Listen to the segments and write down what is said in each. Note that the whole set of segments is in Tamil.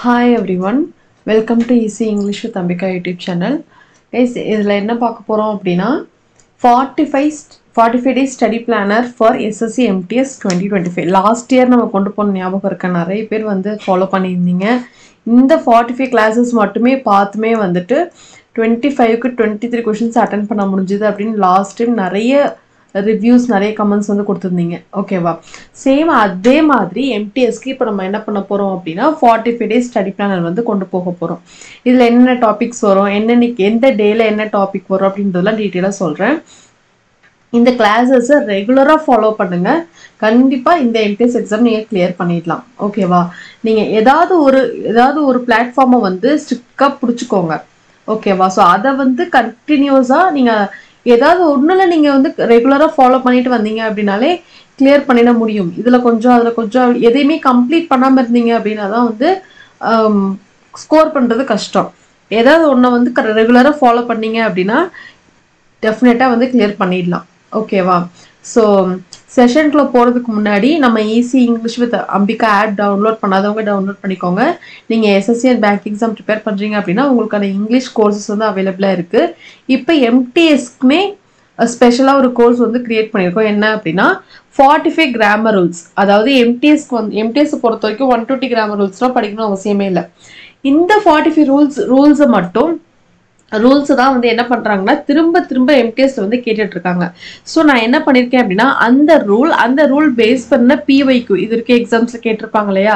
Hi everyone, welcome to Easy English with Ambika YouTube channel. Guys, இதில் என்ன பார்க்க போகிறோம் அப்படின்னா 45 days study planner for SSC MTS 2025. Last year நம்ம கொண்டு போன ஞாபகம் இருக்க நிறைய பேர் வந்து ஃபாலோ பண்ணியிருந்தீங்க. இந்த 45 classes மட்டுமே பார்த்துமே வந்துட்டு 25க்கு 23 questions அட்டென்ட் பண்ண முடிஞ்சுது அப்படின்னு லாஸ்ட் டைம் நிறைய ரிவ்யூஸ் நிறைய கமெண்ட்ஸ் வந்து கொடுத்துருந்தீங்க. ஓகேவா, சேம் அதே மாதிரி எம்டிஎஸ்க்கு இப்போ நம்ம என்ன பண்ண போகிறோம் அப்படின்னா 45 days ஸ்டடி பிளானர் வந்து கொண்டு போக போகிறோம். இதில் என்னென்ன டாபிக்ஸ் வரும், என்னென்னைக்கு எந்த டேயில் என்ன டாபிக் வரும் அப்படின்றதெல்லாம் டீட்டெயிலாக சொல்கிறேன். இந்த கிளாஸஸை ரெகுலராக ஃபாலோ பண்ணுங்கள். கண்டிப்பாக இந்த எம்டிஎஸ் எக்ஸாம் நீங்கள் கிளியர் பண்ணிடலாம். ஓகேவா, நீங்கள் ஏதாவது ஒரு பிளாட்ஃபார்மை வந்து ஸ்ட்ரிக்டாக பிடிச்சிக்கோங்க. ஓகேவா, ஸோ அதை வந்து கண்டினியூஸாக நீங்கள் ஏதாவது ஒன்றில் நீங்கள் வந்து ரெகுலராக ஃபாலோ பண்ணிட்டு வந்தீங்க அப்படின்னாலே கிளியர் பண்ணிட முடியும். இதில் கொஞ்சம் அதில் கொஞ்சம் எதையுமே கம்ப்ளீட் பண்ணாமல் இருந்தீங்க அப்படின்னா தான் வந்து ஸ்கோர் பண்ணுறது கஷ்டம். ஏதாவது ஒன்றை வந்து ரெகுலராக ஃபாலோ பண்ணீங்க அப்படின்னா டெஃபினட்டாக வந்து கிளியர் பண்ணிடலாம். ஓகேவா, ஸோ செஷனுக்குள்ளே போகிறதுக்கு முன்னாடி நம்ம easy English with Ambika app download பண்ணாதவங்க டவுன்லோட் பண்ணிக்கோங்க. நீங்கள் SSC and bank exam prepare பண்ணுறீங்க அப்படின்னா உங்களுக்கான இங்கிலீஷ் கோர்சஸ் வந்து அவைலபிளாக இருக்குது. இப்போ எம்டிஎஸ்க்குமே ஸ்பெஷலாக ஒரு கோர்ஸ் வந்து க்ரியேட் பண்ணியிருக்கோம். என்ன அப்படின்னா 45 கிராமர் ரூல்ஸ். அதாவது எம்டிஎஸ் பொறுத்த வரைக்கும் 120 கிராமர் ரூல்ஸ்லாம் படிக்கணும் அவசியமே இல்லை. இந்த 45 ரூல்ஸை மட்டும் ரூல்ஸ் தான் வந்து என்ன பண்ணுறாங்கன்னா திரும்ப எம்டிஎஸ்ல வந்து கேட்டுட்டு இருக்காங்க. ஸோ நான் என்ன பண்ணியிருக்கேன் அப்படின்னா அந்த ரூல் பேஸ் பண்ண பிவைக்யூ இது இருக்க எக்ஸாம்ஸில் கேட்டிருப்பாங்க இல்லையா,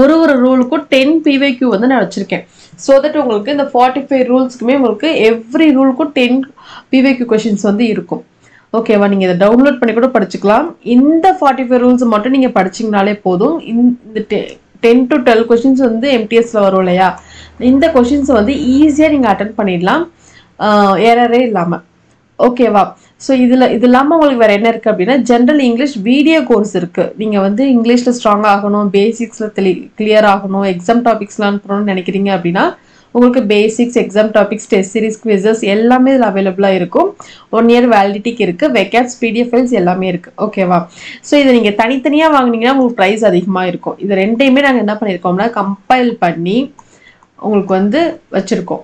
ஒரு ரூலுக்கும் 10 பிவைக்யூ வந்து நான் வச்சுருக்கேன். ஸோ தட் உங்களுக்கு இந்த 45 ரூல்ஸ்க்குமே உங்களுக்கு எவ்ரி ரூலுக்கும் 10 பிவைக்யூ கொஷின்ஸ் வந்து இருக்கும். ஓகேவா, நீங்கள் இதை டவுன்லோட் பண்ணி கூட படிச்சுக்கலாம். இந்த 45 ரூல்ஸ் மட்டும் நீங்கள் படிச்சிங்கனாலே போதும். இந்த 10 to 12 கொஷின்ஸ் வந்து எம்டிஎஸ்ல வரும் இல்லையா, இந்த கொஷின்ஸை வந்து ஈஸியாக நீங்கள் அட்டென்ட் பண்ணிடலாம் எரரே இல்லாமல். ஓகேவா, ஸோ இது இல்லாமல் உங்களுக்கு வேறு என்ன இருக்குது அப்படின்னா ஜென்ரல் இங்கிலீஷ் வீடியோ கோர்ஸ் இருக்குது. நீங்கள் வந்து இங்கிலீஷில் ஸ்ட்ராங் ஆகணும், பேசிக்ஸில் கிளியர் ஆகணும், எக்ஸாம் டாபிக்ஸ்லாம் அனுப்பணும்னு நினைக்கிறீங்க அப்படின்னா உங்களுக்கு basics, exam topics, test series, quizzes எல்லாமே இதில் அவைலபிளாக இருக்கும். 1 year வேலிடிட்டிக்கு இருக்குது. வெக்கேட்ஸ், பிடிஎஃப் ஃபைல்ஸ் எல்லாமே இருக்குது. ஓகேவா, ஸோ இதை நீங்கள் தனித்தனியாக வாங்கினீங்கன்னா உங்களுக்கு ப்ரைஸ் அதிகமாக இருக்கும். இது ரெண்டையுமே நாங்கள் என்ன பண்ணியிருக்கோம்னா கம்பைல் பண்ணி உங்களுக்கு வந்து வச்சுருக்கோம்.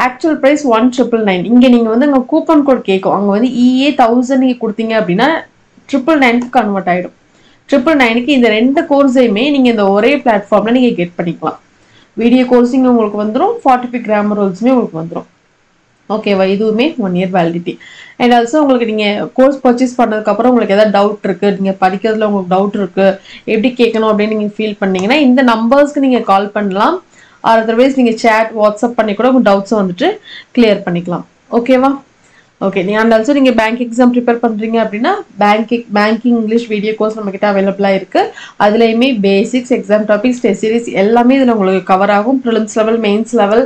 Actual price 1,999. இங்கே நீங்கள் வந்து அங்கே கூப்பன் கோட் கேட்கும். அங்கே வந்து EA 1000 நீங்கள் கொடுத்தீங்க அப்படின்னா 999க்கு கன்வெர்ட் ஆகிடும். 999க்கு இந்த 2 கோர்ஸையுமே நீங்கள் இந்த ஒரே பிளாட்ஃபார்மில் நீங்கள் கெட் பண்ணிக்கலாம். வீடியோ கோர்ஸிங் உங்களுக்கு வந்துடும், 45 கிராமர் ரூல்ஸுமே உங்களுக்கு வந்துடும். ஓகேவா, இதுவுமே 1 year வேலிடிட்டி. அண்ட் ஆல்சோ உங்களுக்கு நீங்கள் கோர்ஸ் பர்ச்சேஸ் பண்ணதுக்கப்புறம் உங்களுக்கு எதாவது டவுட் இருக்குது, நீங்கள் படிக்கிறதுல உங்களுக்கு டவுட் இருக்குது, எப்படி கேட்கணும் அப்படின்னு நீங்கள் ஃபீல் பண்ணீங்கன்னா இந்த நம்பர்ஸ்க்கு நீங்கள் கால் பண்ணலாம். அதர்வைஸ் நீங்கள் சேட், வாட்ஸ்அப் பண்ணி கூட உங்கள் டவுட்ஸை வந்துட்டு கிளியர் பண்ணிக்கலாம். ஓகேவா, ஓகே. அண்ட் ஆல்சோ நீங்கள் பேங்க் எக்ஸாம் ப்ரிப்பேர் பண்ணுறீங்க அப்படின்னா பேங்கிங் இங்கிலீஷ் வீடியோ கோர்ஸ் நம்மக்கிட்ட அவைலபிளாக இருக்குது. அதுலேயுமே basics, exam topics, test series எல்லாமே இதில் உங்களுக்கு கவர் ஆகும். ப்ரிலிம்ஸ் லெவல், மெயின்ஸ் லெவல்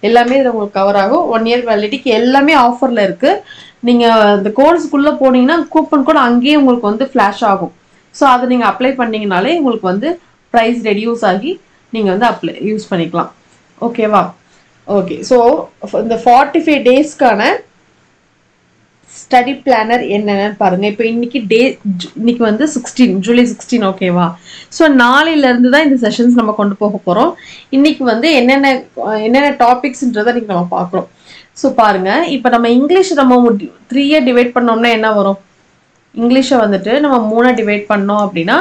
எல்லாமே இதில் உங்களுக்கு கவர் ஆகும். 1 year வேலிடிட்டிக்கு எல்லாமே ஆஃபரில் இருக்குது. நீங்கள் இந்த கோர்ஸுக்குள்ளே போனீங்கன்னா கூப்பன் கூட அங்கேயே உங்களுக்கு வந்து ஃப்ளாஷ் ஆகும். ஸோ அதை நீங்கள் அப்ளை பண்ணிங்கனாலே உங்களுக்கு வந்து ப்ரைஸ் ரெடியூஸ் ஆகி நீங்கள் வந்து யூஸ் பண்ணிக்கலாம். ஓகேவா, ஓகே. ஸோ இந்த 45 டேஸ்க்கான ஸ்டடி பிளானர் என்னென்னு பாருங்கள். இப்போ இன்னைக்கு வந்து 16 ஜூலை 16. ஓகேவா, ஸோ நாளையிலேருந்து தான் இந்த செஷன்ஸ் நம்ம கொண்டு போக போகிறோம். இன்னைக்கு வந்து என்னென்ன டாபிக்ஸ்ன்றதை இன்னைக்கு நம்ம பார்க்குறோம். ஸோ பாருங்கள், இப்போ நம்ம இங்கிலீஷ் நம்ம 3 டிவைட் பண்ணோம்னா என்ன வரும்? இங்கிலீஷை வந்துட்டு நம்ம 3 டிவைட் பண்ணோம் அப்படின்னா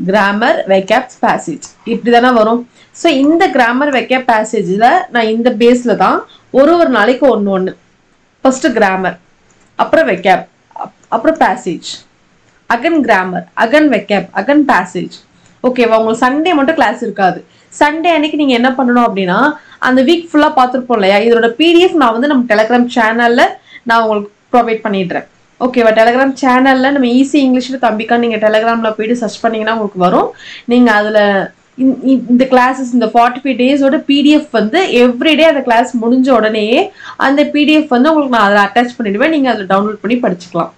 கிராமர், வெக்கேப்ஸ், பேசேஜ் இப்படி தானே வரும். ஸோ இந்த கிராமர், வெக்கேப், பேசேஜில் நான் இந்த பேஸில் தான் ஒரு நாளைக்கு ஒன்று ஃபர்ஸ்ட் கிராமர், அப்புறம் வெக்கேப், அப்புறம் பேசேஜ், அகன் கிராமர், அகன் வெக்கேப், அகன் பேசேஜ். ஓகேவா, உங்களுக்கு சண்டே மட்டும் கிளாஸ் இருக்காது. சண்டே அன்னைக்கு நீங்கள் என்ன பண்ணணும் அப்படின்னா அந்த வீக் ஃபுல்லாக பார்த்துருப்போம் இல்லையா, இதோட பிடிஎஃப் நான் வந்து நம்ம டெலகிராம் சேனலில் நான் உங்களுக்கு ப்ரொவைட் பண்ணிடுறேன். ஓகேவா, டெலகிராம் சேனலில் நம்ம ஈஸி இங்கிலீஷ் வித் அம்பிகா நீங்கள் டெலகிராமில் போய்ட்டு சர்ச் பண்ணிங்கன்னா உங்களுக்கு வரும். நீங்கள் அதில் இந்த கிளாஸஸ் இந்த 45 டேஸோட பிடிஎஃப் வந்து எவ்ரிடே அந்த கிளாஸ் முடிஞ்ச உடனேயே அந்த பிடிஎஃப் வந்து உங்களுக்கு நான் அதில் அட்டாச் பண்ணிடுவேன். நீங்கள் அதில் டவுன்லோட் பண்ணி படிச்சுக்கலாம்.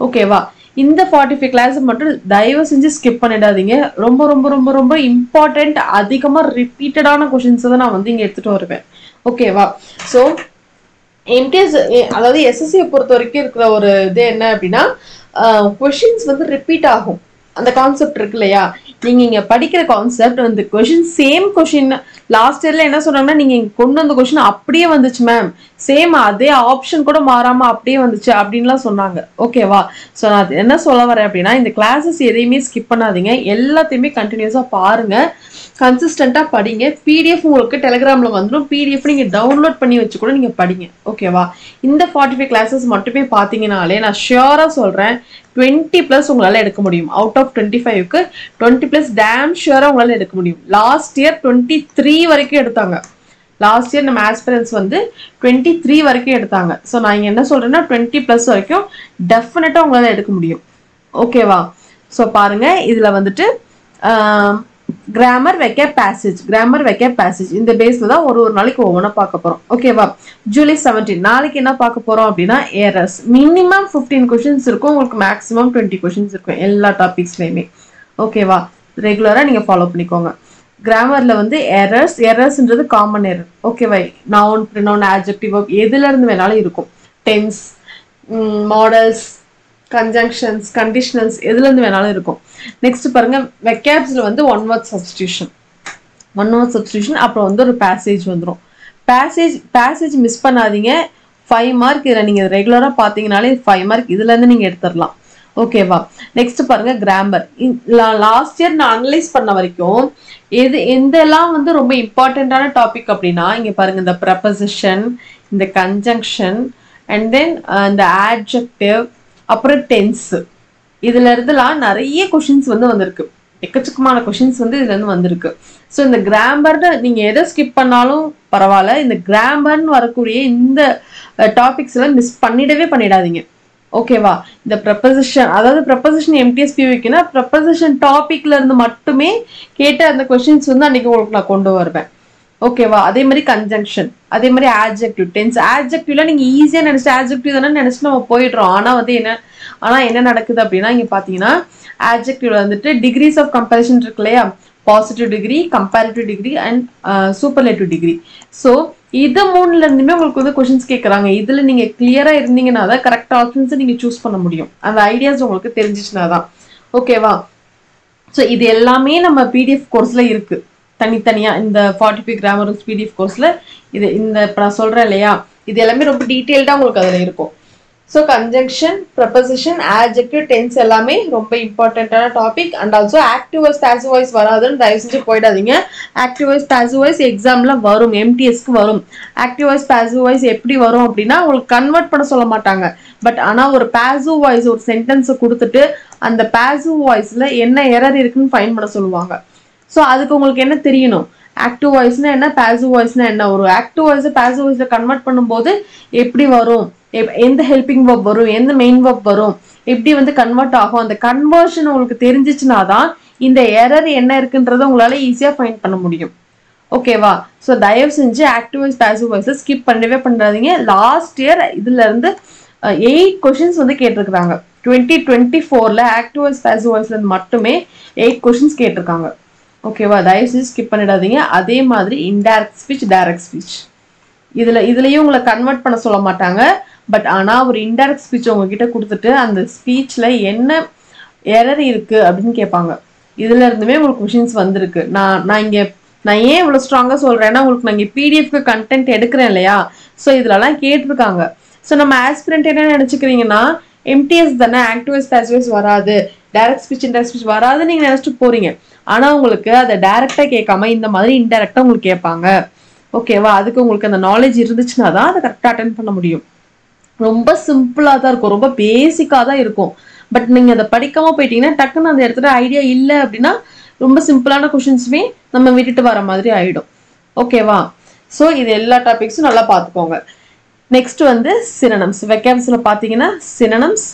ஓகேவா, இந்த 45 கிளாஸ் மட்டும் தயவு செஞ்சு ஸ்கிப் பண்ணிடாதீங்க. ரொம்ப ரொம்ப ரொம்ப ரொம்ப இம்பார்ட்டண்ட், அதிகமாக ரிப்பீட்டடான கொஷின்ஸை தான் நான் வந்து இங்கே எடுத்துகிட்டு வருவேன். ஓகேவா, ஸோ எம்டிஎஸ் அதாவது எஸ்எஸ்சியை பொறுத்த வரைக்கும் இருக்கிற ஒரு இது என்ன அப்படின்னா கொஷின்ஸ் வந்து ரிப்பீட் ஆகும். அந்த கான்செப்ட் இருக்கு இல்லையா, நீங்க இங்க படிக்கிற கான்செப்ட் வந்து கொஸ்டின் சேம் கொஸ்டின் லாஸ்ட் இயர்ல என்ன சொன்னாங்கன்னா நீங்க இங்க கொண்டு வந்த கொஸ்டின் அப்படியே வந்துச்சு மேம், சேம் அதே ஆப்ஷன் கூட மாறாம அப்படியே வந்துச்சு அப்படின்லாம் சொன்னாங்க. ஓகேவா? ஸோ நான் என்ன சொல்ல வரேன் அப்படின்னா, இந்த கிளாஸஸ் எதையுமே ஸ்கிப் பண்ணாதீங்க, எல்லாத்தையுமே கண்டினியூஸா பாருங்க, கன்சிஸ்டண்டா படிங்க. பிடிஎஃப் உங்களுக்கு டெலிகிராம்ல வந்துடும், பிடிஎஃப் நீங்க டவுன்லோட் பண்ணி வச்சு கூட நீங்க படிங்க. ஓகேவா? இந்த 45 கிளாஸஸ் மட்டுமே பாத்தீங்கன்னாலே நான் ஷியோரா சொல்றேன் 20+ உங்களால எடுக்க முடியும். அவுட் ஆஃப் 25க்கு 20+ டேம் ஷியோரா உங்களால எடுக்க முடியும். லாஸ்ட் இயர் 23 வரைக்கும் எடுத்தாங்க. லாஸ்ட் இயர் நம்ம ஆஸ்பிரன்ஸ் வந்து 23 வரைக்கும் எடுத்தாங்க. ஸோ நான் இங்க என்ன சொல்றேன்னா 20+ வரைக்கும் டெஃபினட்டா உங்களால எடுக்க முடியும். ஓகேவா? ஸோ பாருங்க, இதுல வந்துட்டு கிராமர் வெக்கேப் பேசேஜ் இந்த பேஸ்ல தான் ஒரு நாளைக்கு ஒவ்வொன்றா பார்க்க போறோம். ஓகேவா? ஜூலை 17 நாளைக்கு என்ன பார்க்க போறோம் அப்படின்னா எரர்ஸ். மினிமம் 15 கொஸ்டின்ஸ் இருக்கும், உங்களுக்கு மேக்ஸிமம் 20 கொஸ்டின்ஸ் இருக்கும் எல்லா டாபிக்ஸ்லயுமே. ஓகேவா? ரெகுலரா நீங்க ஃபாலோ பண்ணிக்கோங்க. கிராமர்ல வந்து எரர்ஸ்ன்றது காமன் எரர். ஓகேவா? நவுன், ப்ரொனவுன், ஆட்ஜெக்டிவ், எதுல இருந்து வேணாலும் இருக்கும். டென்ஸ், மாடல்ஸ், கன்ஜங்ஷன்ஸ், கண்டிஷனல்ஸ், எதுல இருந்து வேணாலும் இருக்கும். நெக்ஸ்ட் பாருங்க, வெக்காப்ஸ்ல வந்து ஒன் வேர்ட் சப்ஸ்டிடியூஷன், அப்புறம் வந்து ஒரு பேசேஜ் வந்துடும். பேசேஜ் மிஸ் பண்ணாதீங்க. 5 மார்க் இதுல நீங்க ரெகுலரா பாத்தீங்கன்னாலே 5 மார்க் இதுல இருந்து நீங்க எடுத்துடலாம். ஓகேவா? நெக்ஸ்ட் பாருங்க, கிராமர். லாஸ்ட் இயர் நான் அனலைஸ் பண்ண வரைக்கும் எந்தெல்லாம் வந்து ரொம்ப இம்பார்ட்டன்டான டாபிக் அப்படின்னா, இங்க பாருங்க, இந்த ப்ரப்போசிஷன், இந்த கன்ஜங்ஷன், அண்ட் தென் இந்த ஆட்ஜெக்டிவ், அப்புறம் டென்ஸ், இதுல இருந்துலாம் நிறைய கொஸ்டின்ஸ் வந்து வந்திருக்கு. எக்கச்சக்கமான கொஸ்டின்ஸ் வந்து இதுல இருந்து வந்திருக்கு. ஸோ இந்த கிராமர்னு நீங்க எதை ஸ்கிப் பண்ணாலும் பரவாயில்ல, இந்த கிராமர்னு வரக்கூடிய இந்த டாபிக்ஸ் எல்லாம் மிஸ் பண்ணிடாதீங்க. ஓகேவா? இந்த ப்ரப்போசிஷன், அதாவது ப்ரப்போசிஷன் எம்டிஎஸ்பிவிக்குன்னா ப்ரப்போசிஷன் டாபிக்ல இருந்து மட்டுமே கேட்ட அந்த கொஸ்டின்ஸ் வந்து அன்னைக்கு உங்களுக்கு நான் கொண்டு வருவேன். ஓகேவா? அதே மாதிரி கன்ஜங்ஷன், அதே மாதிரி ஆட்ஜெக்டிவ், டென்ஸ். ஆட்ஜெக்டிவ்ல நீங்க ஈஸியா நினைச்சு ஆட்ஜெக்டிவ் தானே நினைச்சு நம்ம போயிடுறோம். ஆனா என்ன நடக்குது அப்படின்னா, இங்க பாத்தீங்கன்னா ஆட்ஜெக்டிவ்ல வந்துட்டு டிகிரிஸ் ஆஃப் கம்பேரிஷன் இருக்கு இல்லையா? Positive degree, comparative degree, and superlative degree. So இது 3ல இருந்துமே உங்களுக்கு வந்து கொஸ்டின்ஸ் கேட்கறாங்க. இதுல நீங்க கிளியரா இருந்தீங்கன்னா தான் கரெக்ட் ஆப்ஷன்ஸ் நீங்க சூஸ் பண்ண முடியும். அந்த ஐடியாஸ் உங்களுக்கு தெரிஞ்சிச்சுனா தான். ஓகேவா? ஸோ இது எல்லாமே நம்ம பிடிஎஃப் கோர்ஸ்ல இருக்கு தனித்தனியா. இந்த 45 கிராமர் பிடிஎஃப் கோர்ஸ்ல இது இந்த நான் சொல்றேன் இல்லையா, இது எல்லாமே ரொம்ப டீட்டெயில்டா உங்களுக்கு அதுல இருக்கும். So conjunction, preposition, adjective, tense எல்லாமே ரொம்ப இம்பார்ட்டன்டான topic. And also active voice, passive voice வராதுன்னு தயவு செஞ்சு போயிடாதீங்க. ஆக்டிவ் வாய்ஸ், பாசிவ் வாய்ஸ் எக்ஸாம்ல வரும், எம்டிஎஸ்க்கு வரும். ஆக்டிவ் வாய்ஸ், பாசிவ் வாய்ஸ் எப்படி வரும் அப்படின்னா, உங்களுக்கு கன்வெர்ட் பண்ண சொல்ல மாட்டாங்க. பட் ஆனா ஒரு பாசிவ் வாய்ஸ் ஒரு சென்டென்ஸை கொடுத்துட்டு அந்த பாசிவ் வாய்ஸ்ல என்ன எரர் இருக்குன்னு ஃபைண்ட் பண்ண சொல்லுவாங்க. ஸோ அதுக்கு உங்களுக்கு என்ன தெரியணும், ஆக்டிவ் வாய்ஸ்னா என்ன, பாசிவ் வாய்ஸ்னா என்ன. ஒரு ஆக்டிவ் வாய்ஸை பாசிவ் வாய்ஸ்ல கன்வெர்ட் பண்ணும்போது எப்படி வரும், எந்த ஹெல்பிங் வெர்ப் வரும், எந்த மெயின் வெர்ப் வரும், எப்படி வந்து கன்வெர்ட் ஆகும், அந்த கன்வர்ஷன் உங்களுக்கு தெரிஞ்சிச்சுனா தான் இந்த எரர் என்ன இருக்குன்றத உங்களால ஈஸியா ஃபைண்ட் பண்ண முடியும். ஓகேவா? ஸோ தயவு செஞ்சு ஆக்டிவ் வாய்ஸ், பாசிவ் வாய்ஸை ஸ்கிப் பண்ணவே பண்ணாதீங்க. லாஸ்ட் இயர் இதுல இருந்து 8 கொஸ்டின்ஸ் வந்து கேட்டிருக்காங்க. 2024ல ஆக்டிவ் வாய்ஸ், பாசிவ் வாய்ஸ்ல இருந்து மட்டுமே 8 கொஸ்டின்ஸ் கேட்டிருக்காங்க. ஓகேவா? தயவு செஞ்சு ஸ்கிப் பண்ணிடாதீங்க. அதே மாதிரி இன்டைரக்ட் ஸ்பீச், டைரக்ட் ஸ்பீச், இதுலயும் உங்களை கன்வெர்ட் பண்ண சொல்ல மாட்டாங்க. பட் ஆனா ஒரு இன்டைரக்ட் ஸ்பீச் உங்ககிட்ட கொடுத்துட்டு அந்த ஸ்பீச்ல என்ன எரர் இருக்கு அப்படின்னு கேட்பாங்க. இதுல இருந்துமே உங்களுக்கு கொஸ்டின்ஸ் வந்திருக்கு. நான் ஏன் இவ்வளவு ஸ்ட்ராங்கா சொல்றேன்னா, உங்களுக்கு நான் இங்க பிடிஎஃப்க்கு கண்டென்ட் எடுக்கிறேன் இல்லையா, ஸோ இதுலலாம் கேட்டிருக்காங்க. ஸோ நம்ம ஆஸ்பிரண்ட் என்ன நினைச்சுக்கிறீங்கன்னா, எம்டிஎஸ் தானே, ஆக்டிவ் வாய்ஸ், பாசிவ் வாய்ஸ் வராது, டைரக்ட் ஸ்பீச், இன்டைரக்ட் ஸ்பீச் வராதுன்னு நீங்க நினைச்சிட்டு போறீங்க. ஆனா உங்களுக்கு அதை டைரக்டா கேட்காம இந்த மாதிரி இன்டைரக்டா உங்களுக்கு கேட்பாங்க. ஓகேவா? அதுக்கு உங்களுக்கு அந்த நாலேஜ் இருந்துச்சுன்னா தான் அதை கரெக்டா அட்டென்ட் பண்ண முடியும். ரொம்ப சிம்பிளா தான் இருக்கும், ரொம்ப பேசிக்கா தான் இருக்கும். பட் நீங்க அதை படிக்காம போயிட்டீங்கன்னா டக்குன்னு அந்த இடத்துல ஐடியா இல்லை அப்படின்னா ரொம்ப சிம்பிளான கொஸ்டின்ஸுமே நம்ம விட்டுட்டு வர மாதிரி ஆயிடும். ஓகேவா? ஸோ இது எல்லா டாபிக்ஸும் நல்லா பார்த்துக்கோங்க. நெக்ஸ்ட் வந்து சினோனிம்ஸ். வெக்காப்ஸ்ல பார்த்தீங்கன்னா சினோனிம்ஸ்,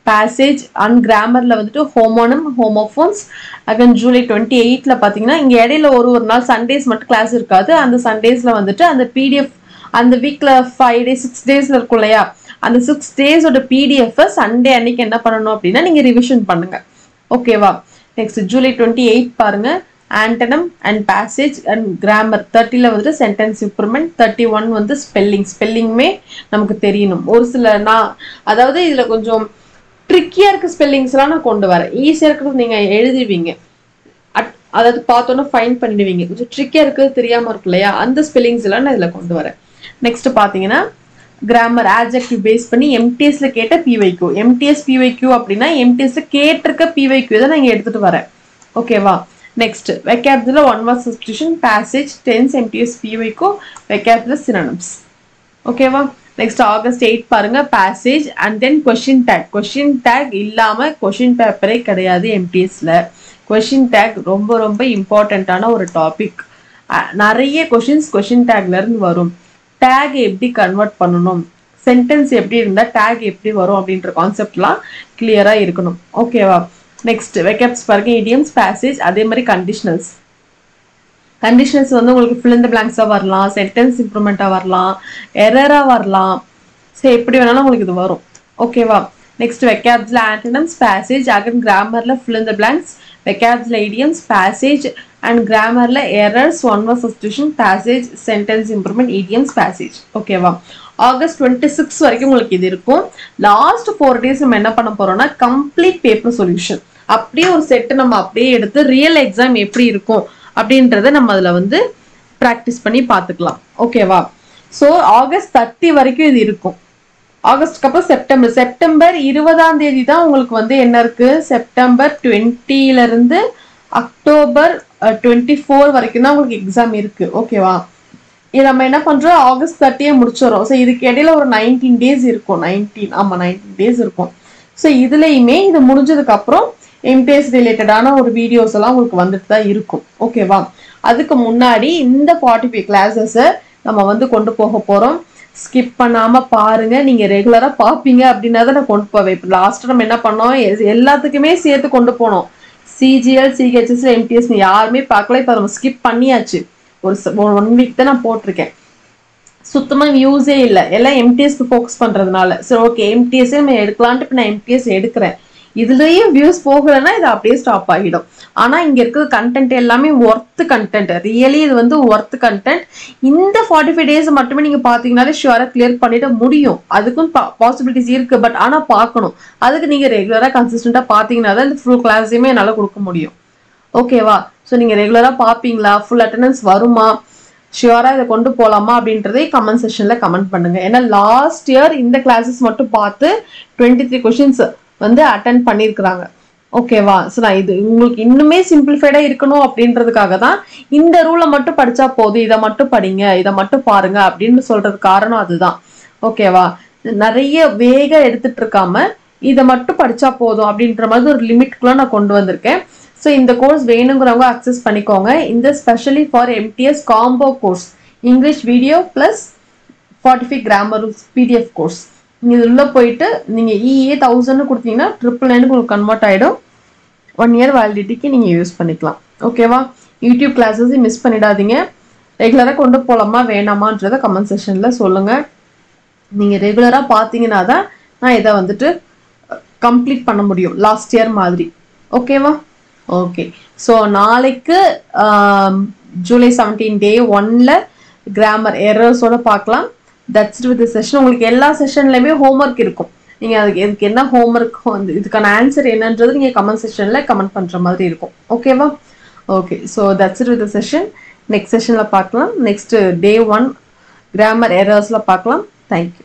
பேசேஜ் அண்ட் கிராமர்ல வந்துட்டு ஹோமோனம், ஹோமோஃபோன்ஸ். அகன் ஜூலை 28ல பார்த்தீங்கன்னா இங்க இடையில ஒரு நாள் சண்டேஸ் மட்டும் கிளாஸ் இருக்காது. அந்த சண்டேஸ்ல வந்துட்டு அந்த பிடிஎஃப் அந்த வீக்ல 5 days 6 daysல இருக்கும் இல்லையா, அந்த 6 daysோட பிடிஎஃப் சண்டே அன்னைக்கு என்ன பண்ணணும் அப்படின்னா நீங்க ரிவிஷன் பண்ணுங்க. ஓகேவா? நெக்ஸ்ட் ஜூலை 28 பாருங்க, antonym and passage and grammar. 30ல வந்துட்டு சென்டென்ஸ் இம்ப்ரூவ்மெண்ட், 31 வந்து ஸ்பெல்லிங்குமே நமக்கு தெரியணும். ஒரு சில அதாவது இதுல கொஞ்சம் ட்ரிக்கியா இருக்க ஸ்பெல்லிங்ஸ் எல்லாம் நான் கொண்டு வரேன். ஈஸியா இருக்கிறது நீங்க எழுதிவீங்க. அதாவது பார்த்தோன்னா ஃபைன் பண்ணிடுவீங்க. கொஞ்சம் ட்ரிக்கியாக இருக்குது தெரியாமல் இருக்கு இல்லையா, அந்த ஸ்பெல்லிங்ஸ் எல்லாம் நான் இதில் கொண்டு வரேன். நெக்ஸ்ட் பார்த்தீங்கன்னா கிராமர் ஆட்ஜெக்டிவ் பேஸ் பண்ணி எம்டிஎஸ்ல கேட்ட பிவைக்யூ. எம்டிஎஸ் பிவைக்யூ அப்படின்னா எம்டிஎஸ்ல கேட்டிருக்க பிவைக்யூ தான் நான் இங்கே எடுத்துட்டு வரேன். ஓகேவா. Next vocabulary one word substitution, passage, tense, MTS PYQ, vocabulary synonyms. ஓகேவா. நெக்ஸ்ட் ஆகஸ்ட் 8 பாருங்க, passage and then question tag. Question tag இல்லாம கொஸ்டின் பேப்பரே கிடையாது எம்டிஎஸ்ல. கொஸ்டின் டேக் ரொம்ப ரொம்ப இம்பார்ட்டண்ட்டான ஒரு டாபிக். நிறைய கொஸ்டின் டேக்ல இருந்து வரும். டேக் எப்படி கன்வெர்ட் பண்ணணும், சென்டென்ஸ் எப்படி இருந்தா டேக் எப்படி வரும் அப்படின்ற கான்செப்ட்லாம் கிளியரா இருக்கணும். ஓகேவா. நெக்ஸ்ட் வெக்கப்ஸ் பாருங்க, இடியம்ஸ், பேசேஜ், அதே மாதிரி கண்டிஷனல்ஸ். கண்டிஷனல்ஸ் வந்து உங்களுக்கு fill in the blanks வரலாம், சென்டென்ஸ் இம்ப்ரூவ்மெண்ட்டாக வரலாம், எரராக வரலாம். ஸோ எப்படி வேணாலும் உங்களுக்கு இது வரும். ஓகேவா. நெக்ஸ்ட் வெக்காப்ஸில் ஆன்டனம்ஸ், பேசேஜ், அகன் கிராமரில் fill in the blanks, வெக்காப்ஸில் இடியம்ஸ், பேசேஜ் அண்ட் கிராமரில் errors, one word substitution, passage, sentence improvement, idioms, passage. ஓகேவா. ஆகஸ்ட் 26 வரைக்கும் உங்களுக்கு இது இருக்கும். லாஸ்ட் 4 days நம்ம என்ன பண்ண போறோம்னா கம்ப்ளீட் பேப்பர் சொல்யூஷன். அப்படியே ஒரு செட்டு நம்ம அப்படியே எடுத்து ரியல் எக்ஸாம் எப்படி இருக்கும் அப்படின்றத நம்ம அதில் வந்து ப்ராக்டிஸ் பண்ணி பார்த்துக்கலாம். ஓகேவா. ஸோ ஆகஸ்ட் 30 வரைக்கும் இது இருக்கும். ஆகஸ்ட்க்கு அப்புறம் செப்டம்பர் 20ஆம் தேதி தான் உங்களுக்கு வந்து என்ன இருக்கு, செப்டம்பர் 20 அக்டோபர் 24 வரைக்கும் தான் உங்களுக்கு எக்ஸாம் இருக்கு. ஓகேவா. இது நம்ம என்ன பண்றோம், ஆகஸ்ட் 30 முடிச்சிடறோம். ஸோ இதுக்கு இடையில ஒரு 19 days இருக்கும். 19 days இருக்கும். ஸோ இதுலயுமே இது முடிஞ்சதுக்கு அப்புறம் எம்டிஎஸ் ரிலேட்டடான ஒரு வீடியோஸ் எல்லாம் உங்களுக்கு வந்துட்டு தான் இருக்கும். ஓகேவா. அதுக்கு முன்னாடி இந்த 45 கிளாஸஸை நம்ம வந்து கொண்டு போக போறோம். ஸ்கிப் பண்ணாம பாருங்க. நீங்க ரெகுலரா பாப்பீங்க அப்படின்னா தான் நான் கொண்டு போவேன். இப்போ லாஸ்ட் நம்ம என்ன பண்ணோம், எல்லாத்துக்குமே சேர்த்து கொண்டு போனோம். சிஜிஎல், சிஹெச்எஸ், எம்டிஎஸ் யாருமே பார்க்கல. இப்போ நம்ம ஸ்கிப் பண்ணியாச்சு. ஒரு 1 week தான் நான் போட்டிருக்கேன். சுத்தமாக வியூஸே இல்லை, எல்லாம் எம்டிஎஸ்க்கு ஃபோக்கஸ் பண்ணுறதுனால. சரி ஓகே, எம்டிஎஸ்ஸே நம்ம எடுக்கலான்ட்டு இப்போ நான் எம்டிஎஸ் எடுக்கிறேன். இதுலேயே வியூஸ் போகலைன்னா இது அப்படியே ஸ்டாப் ஆகிடும். ஆனால் இங்கே இருக்கிற கண்டென்ட் எல்லாமே ஒர்த்து கண்டென்ட். ரியலி இது வந்து ஒர்த்து கண்டென்ட். இந்த 45 days மட்டுமே நீங்கள் பார்த்தீங்கன்னாலே ஷுவராக கிளியர் பண்ணிட முடியும். அதுக்கும் பாசிபிலிட்டிஸ் இருக்குது. பட் ஆனால் பார்க்கணும். அதுக்கு நீங்கள் ரெகுலராக கன்சிஸ்டண்ட்டாக பார்த்தீங்கன்னா தான் இந்த ஃபுல் கிளாஸையுமே என்னால் கொடுக்க முடியும். ஓகேவா. ஸோ நீங்கள் ரெகுலராக பார்ப்பீங்களா, ஃபுல் அட்டண்டன்ஸ் வருமா, ஷியோராக இதை கொண்டு போகலாமா அப்படின்றதே கமெண்ட் செக்ஷனில் கமெண்ட் பண்ணுங்கள். ஏன்னா லாஸ்ட் இயர் இந்த கிளாஸஸ் மட்டும் பார்த்து 23 கொஷின்ஸ் வந்து அட்டென்ட் பண்ணியிருக்கிறாங்க. ஓகேவா. ஸோ நான் இது உங்களுக்கு இன்னுமே சிம்பிளிஃபைடாக இருக்கணும் அப்படின்றதுக்காக தான் இந்த ரூலை மட்டும் படித்தா போதும், இதை மட்டும் படிங்க, இதை மட்டும் பாருங்க அப்படின்னு சொல்கிறது காரணம் அதுதான். ஓகேவா. நிறைய வேக எடுத்துட்டு இருக்காம இதை மட்டும் படித்தா போதும் அப்படின்ற மாதிரி ஒரு லிமிட்குள்ளே நான் கொண்டு வந்திருக்கேன். ஸோ இந்த கோர்ஸ் வேணுங்கிறவங்க அக்சஸ் பண்ணிக்கோங்க. இந்த specially for MTS combo course, English video plus 45 grammar rules PDF course. நீங்கள் உள்ளே போயிட்டு நீங்கள் EA 1000 கொடுத்தீங்கன்னா 999 உங்களுக்கு கன்வெர்ட் ஆகிடும். 1 year வேலிடிட்டிக்கு நீங்கள் யூஸ் பண்ணிக்கலாம். ஓகேவா. யூடியூப் கிளாஸஸ் மிஸ் பண்ணிடாதீங்க. ரெகுலராக கொண்டு போகலாமா வேணாமான்றதை கமெண்ட் செக்ஷனில் சொல்லுங்கள். நீங்கள் ரெகுலராக பார்த்தீங்கன்னா தான் நான் இதை வந்துட்டு கம்ப்ளீட் பண்ண முடியும் லாஸ்ட் இயர் மாதிரி. ஓகேவா. ஓகே. ஸோ நாளைக்கு ஜூலை 17 day 1ல கிராமர் எரர்ஸோட பார்க்கலாம். That's with session. உங்களுக்கு எல்லா செஷன்லையுமே ஹோம்ஒர்க் இருக்கும். நீங்கள் இதுக்கு என்ன ஹோம்ஒர்க் வந்து இதுக்கான ஆன்சர் என்னன்றது நீங்கள் கமெண்ட் செக்ஷனில் கமெண்ட் பண்ணுற மாதிரி இருக்கும். ஓகேவா. Okay. So that's with session. Next செஷனில் பார்க்கலாம். நெக்ஸ்ட் day 1 கிராமர் எரர்ஸில் பார்க்கலாம். தேங்க்யூ.